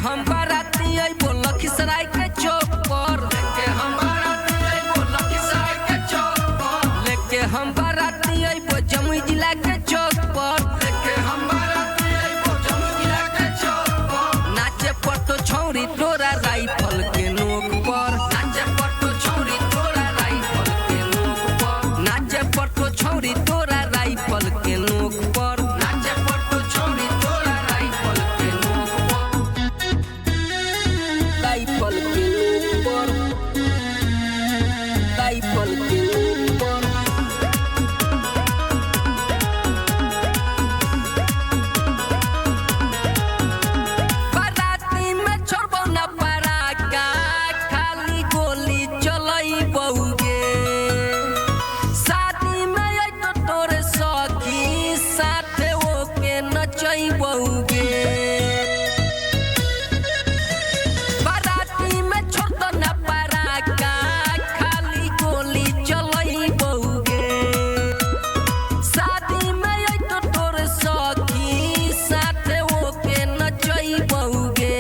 हम बाराती अइबो लखीसराय के चौक पर, लेके हम बाराती अइबो लखीसराय के चौक पर, लेके हम बाराती अइबो जमुई जिला के चौक पर, लेके हम बाराती अइबो जमुई जिला के चौक पर। नाचे पटो छौरी तोरा राइफल के नोक पर, नाचे पटो छौरी तोरा राइफल के नोक पर, नाचे पटो छौरी तोरा राइफल के नोक पर, नाचे पटो छौरी तोरा राइफल के नोक पर, राइफल के नोक पर, राइफल के नोक पर। बाराती में छोड़बो ना पराका, खाली गोली चलइबौगे। शादी में अइतो तोरे सखी, साथे ओके नचइबौगे। बाराती में छोड़तो ना पराका, खाली गोली चलइबौगे। शादी में अइतो तोरे सखी, साथे ओके नचइबौगे।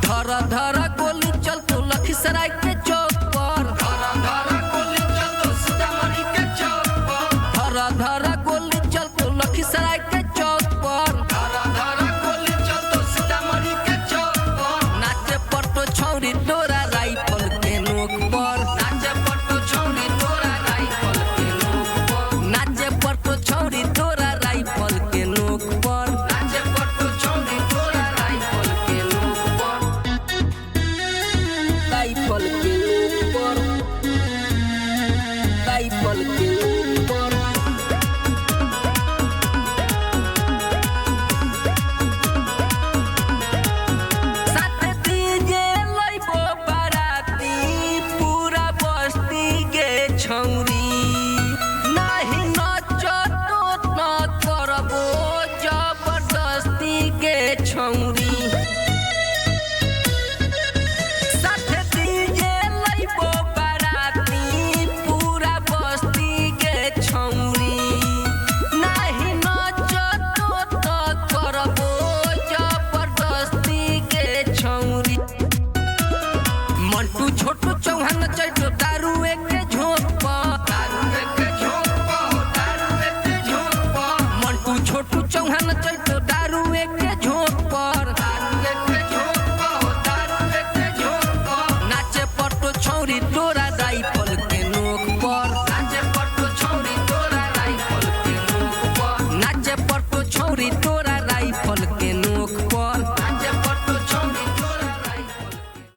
धर धर गोली चलतो लखीसराय के चौक पर, धर धर गोली चलतो सीतामढ़ी के चौक पर, धर धर गोली चलतो लखीसराय के चौक पर, धर धर गोली चलतो सीतामढ़ी के चौक पर। नाचे पटो छौरी तोरा राइफल के नोक पर, नाचे पटो छौरी तोरा राइफल के नोक पर, नाचे पटो छौरी तोरा राइफल के नोक पर, नाचे पटो छौरी तोरा राइफल के नोक पर, राइफल के नोक पर, राइफल के नोक पर। साथे डीजे लइबो बाराती, पूरा बस्ती गे छौरी। नाही नचतो न करबो जबरदस्ती गे छौरी। साथे डीजे लइबो बाराती, पूरा बस्ती गे छौरी। नाही नचतो त करबो जबरदस्ती गे छौरी। मंटू छोटू चौहान चैतो दारू के झोंक पर, दारू के झोंक पर, दारू के झोंक पर। मंटू छोटू चौहान चैतो दारू के झोंक पर,